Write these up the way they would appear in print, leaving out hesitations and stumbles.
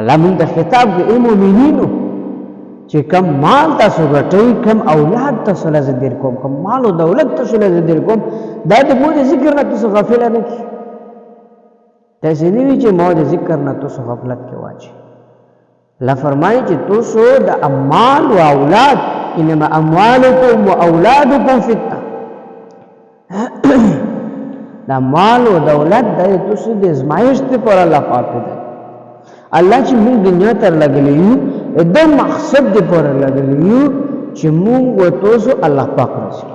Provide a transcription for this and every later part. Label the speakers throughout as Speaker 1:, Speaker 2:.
Speaker 1: الله مونږ ته خطاب کوي مؤمنینو چې کم مال تاسو ګټئ کم اولاد تاسو له زه در کوم کم مال او دولت تاسو له زه در کوم دا د مو د ذکر نه تاسو غافل نه کی داسې نه وي چې مو د ذکر نه تاسو غفلت کې واچي الله فرمایي چې تاسو د اموال او اولاد انما اموالکم و اولادکم فتنه دا مال او دولت د تاسو د ازمایښت پر الله پاک دی الله چې موږ دنیا ته لګلې یو د مقصد دی پر لګلې یو چې موږ و تاسو الله پاک راځي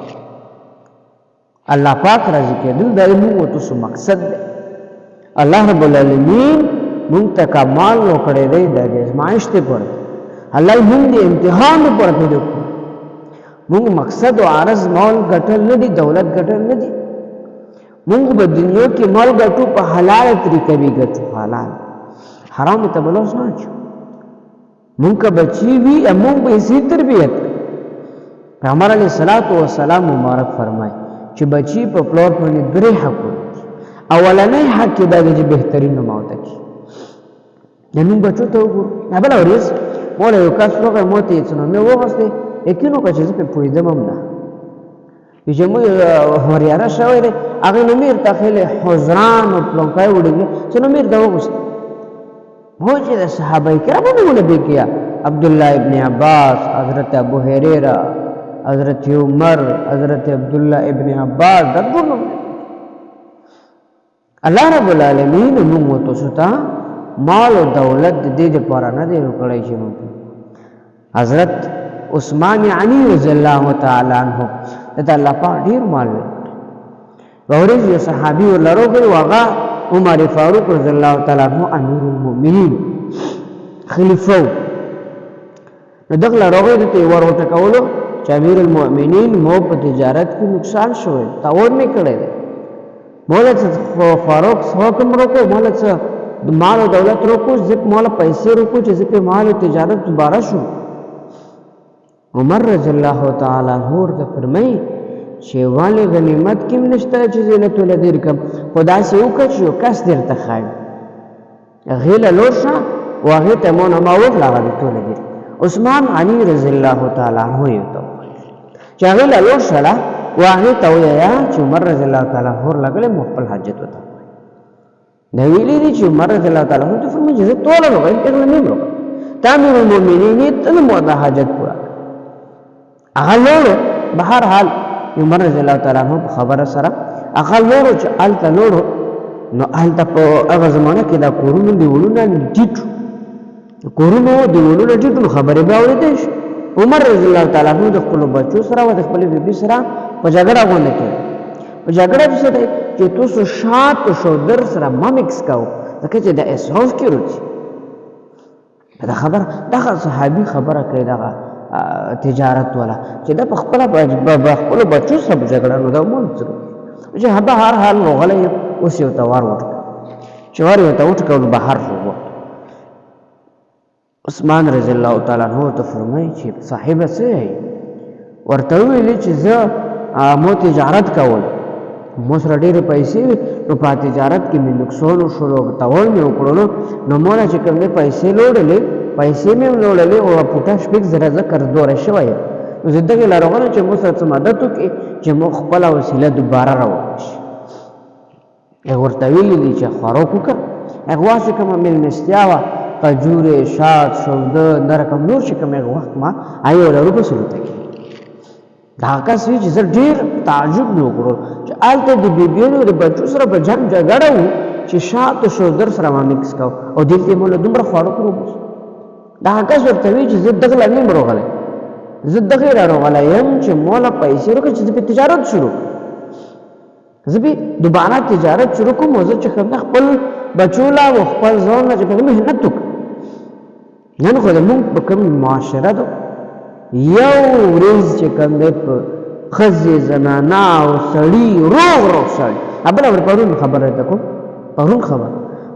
Speaker 1: الله پاک راځي کېدل د موږ و تاسو مقصد دی الله رب العالمین موږ ته کمال وکړی دی د ازمایښت پر الله موږ د امتحان پر پیدا کړو موږ مقصد او عرض مال ګټل نه دي دولت ګټل نه دي موږ په دنیا کې مال ګټو په حلال طریقې به ګټو حلال حرام ته بلوس نه چو موږ کا بچی وی موږ به سي تربيت پیغمبر علیه الصلاۃ والسلام مبارک فرمای چې بچی په پلور باندې درې حق اولنې حق کې دا چې بهترین موت کی نن بچو ته وګور نه بل اورس مولا یو کس وګر موت یې څنګه مې وغسته یقینو کا چې په پویدم هم نه چې مو هوریاره شوی دی هغه نو میر تخیل حزران او پلوکای وړي چې نو میر دا وغسته وہ چې صحابه کرامو نه به کیا عبد الله ابن عباس حضرت ابو هريره حضرت عمر حضرت عبد الله ابن عباس دغه الله رب العالمین موږ تاسو ته مال او دولت دې لپاره نه دی وکړی چې حضرت عثمان غنی رضی الله تعالی عنہ دا الله پاک ډیر مال ورته یو صحابي ولروغه واغه عمر فاروق رضی الله تعالی عنہ امیر المؤمنین خلیفہ نو دغه لروغه ته ورته کولو چې امیر المؤمنین مو په تجارت کې نقصان شوی تاور نه کړی مولا فاروق حکم روکو مولا مال او دولت روکو ځکه مولا پیسې روکو چې ځکه مال او تجارت دوباره شو عمر رضی الله تعالی عنہ ورته فرمایي چې والي غنیمت کې نشته چې زینت ولدیر کم خدا سي وکړ چې کس درته خای غیله لورشه واغه ته مون ما ورلا غوي ټول دي عثمان غنی رضی الله تعالی عنہ یو ته چې غیله لورشه لا واغه ته ویا چې عمر رضی الله تعالی عنہ لګله مخبل حاجت وته نو ویلي دي چې عمر رضی الله تعالی عنہ ته فرمایي چې ټول لوګي ته نه مرو تامیر المؤمنین ته مو د حاجت پورا هغه بهر حال عمر رضی الله تعالی عنہ خبره سره هغه لورو چې الته لورو نو الته په هغه زمانہ کې دا کورونو دی ولونه ټیټ کورونو دی ولونه ټیټ خبره به اورېدې عمر رضی الله تعالی عنہ د خپل بچو سره او د خپل بیبي سره په جګړه باندې کې په جګړه سره چې تاسو شات شو در سره مامکس کاو ځکه چې د اسراف کې روچ دا خبر دا صحابي خبره کوي دا تجارت والا چې دا خپل خپل بچو سره جګړه نو دا مونږ چې هغه هر حال نو غلې اوس یو توار وټ چې واره یو توټ کول بهر شو عثمان رضی الله تعالی عنہ ته فرمایي چې صاحب سه ورته ویلي چې زه مو تجارت کول مو سره ډېر پیسې نو په تجارت کې مې نقصان وشو تاول مې وکړلو نو مولا چې کوم پیسې لوړلې پیسې مې لوړلې او پټه شپږ زره ذکر دوره شوی نو زندګي لارغونه چې مو سره مدد وکړي چې مو خپل وسیله دوباره راوړي ورته ویلي دي چې خروق وکړ هغه واسه کوم مل نشتیاوه کجوره شات شوده درکم نور چې کوم وخت ما آیو له روپو سره ته دا کس وی چې ډیر تعجب نو کړو چې آلته د بیبیونو د بچو سره په جنگ جګړه وو چې شات شوده سره ما مکس کاو او دلته موږ دومره خروق وروبس دا کس ورته وی چې زه دغه لنی مروغله زه دغه راغله یم چې مولا پیسې ورکړي چې په تجارت شروع زه به دوباره تجارت شروع کوم زه چې خپل بچولا او خپل ځان چې په مهنت وکړم نن خو موږ په کوم معاشره ده یو ورځ چې کوم د خزي زنانا او سړی روغ سړی ابل اور پرون خبره ده کوم پرون خبر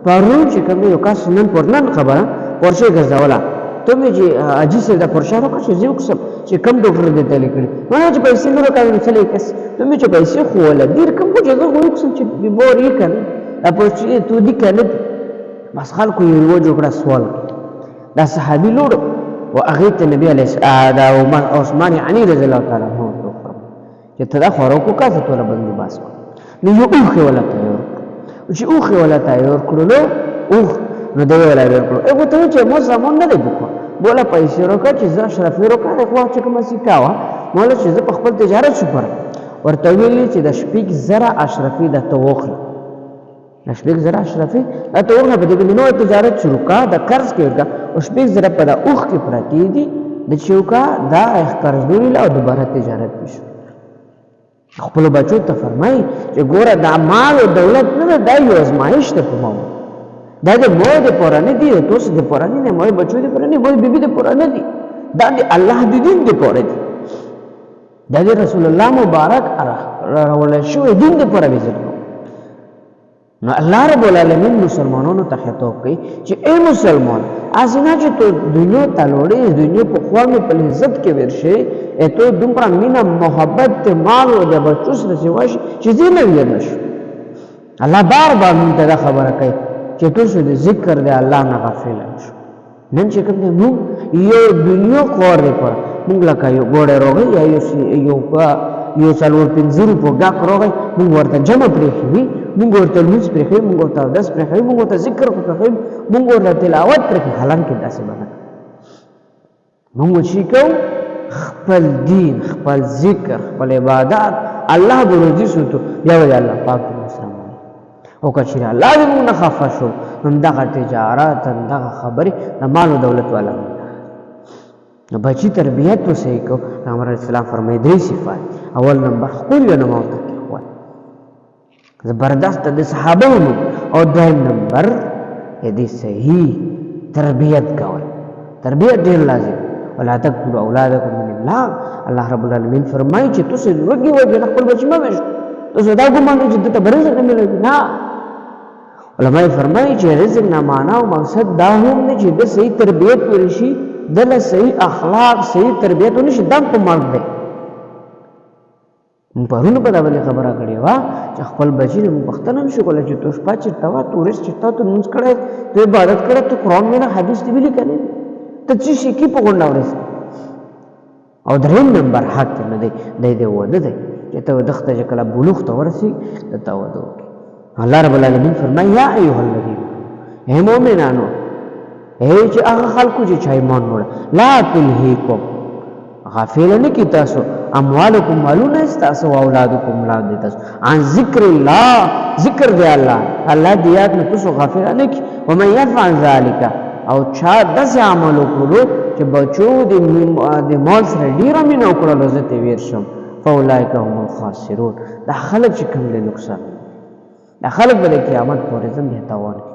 Speaker 1: پرون چې کوم یو کس نن پرنن خبره ورشه غزاولا ته مې چې اجي سره د پرشارو کا چې یو قسم چې کم ډاکټر دې ته لیکل ما چې پیسې نور کاوه څه لیکس ته مې چې پیسې خو ولا ډیر کم کو چې زه یو قسم چې به بور یې کړ اپو چې تو دې کړل بس خلکو یو جوړه سوال دا صحابي لوړ او هغه ته نبی علیه السلام دا عثمان غنی رضی الله تعالی عنہ چې ته دا خوراکو کا ته توله بندوباس نو یو اوخه ولا تیار چې اوخه ولا تیار کړلو اوخ نو دی ولا ورکړو هغه ته چې مو زمون نه دی بوکو بوله پیسې روکا چې زه اشرفي روکا د خو چې کوم سیټا وا مولا چې زه په خپل تجارت شو پر ورته ویلي چې د شپږ زره اشرفي د توخه د شپږ زره اشرفي د توخه په دې نو تجارت شروع کا د قرض کې ورکا او شپږ زره په د اوخ کې پراتی دي د چوکا دا قرض لري او دوباره تجارت وشو خپل بچو ته فرمای چې ګوره د مال او دولت نه دا یو ازمایش ته کومو دا د مو د پرانه دي توس د پرانه نه مو بچو د پرانه مو بیبي د پرانه دي دا د الله د دین د پرانه دي دا د رسول الله مبارک راول شو دین د پرانه دي نو الله رب العالمین مسلمانانو ته خطاب کوي چې اے مسلمان ازنا چې تو دنیا تلوړې دنیا په خوانه په عزت کې ورشه ته دومره مینا محبت مال او د بچو سره شوش چې زینه ویل شي الله بار بار موږ ته خبره کوي چې تاسو د ذکر د الله نه غافل شئ نن چې کوم نو یو دنیا کور دی پر موږ لکه یو ګوړه روغي یا یو څلور پنځه په ګاک روغي موږ ورته جمع پرېږي موږ ورته لمونځ پرېږي موږ ورته داس پرېږي موږ ورته ذکر پرېږي موږ ورته تلاوت پرېږي حالانکه داسې باندې موږ چې کو خپل دین خپل ذکر خپل عبادت الله ګورځي سوتو بیا وی الله پاک مسلمان او کچې الله دې موږ نه خفه شو هم دغه تجارت هم دغه خبرې د مال او دولت والا نو بچی تربیت تو صحیح کو پیغمبر اسلام فرمایي درې صفات اول نمبر خپل نه موت کوي زبردست د صحابه او دویم نمبر دې صحیح تربیت کوي تربیت ډیر لازم ولا تقتلوا اولادکم من الله الله رب العالمین فرمایي چې تاسو وګي وګي خپل بچی ما وښ تاسو دا ګمان چې ته برزه نه ملوي نه علماء فرمایي چې رزق نه معنا او مقصد دا هم نه چې د صحیح تربیت ورشي دله صحیح اخلاق صحیح تربیت ونشي دم په مرګ دی پرونه په دا باندې خبره کړې وا چې خپل بچی نه پښتنم شو کولای چې توش پاتې توا تورست چې تاسو نوز کړه ته عبادت کړه ته قران نه حدیث دی ویلي کړي ته چې شي کی په ګونډه ورس او دریم نمبر حق نه دی د وده دی چې ته دغه چې کله بلوغ ته ورسی ته ودو الله رب العالمین فرمایي یا ایها الذین اے مؤمنانو اے چې هغه خلکو چې ایمان وړ لا تلهیکم غافل نه کی تاسو اموالکم مالون تاسو او اولادکم اولاد تاسو عن ذکر الله ذکر دی الله الله دی یاد نه تاسو غافل نه کی و من يفعل ذلك او چا داسې عمل وکړو چې بچو د مال سره ډیره مینه وکړله زه ته ویر شم فاولئک هم الخاسرون دا خلک چې کوم له نقصان دا خلک به د قیامت پورې زم به تاوان کی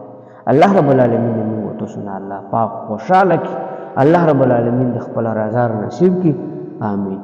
Speaker 1: الله رب العالمین موږ تاسو نه الله پاک خوشاله کی الله رب العالمین د خپل رضا نصیب کی آمین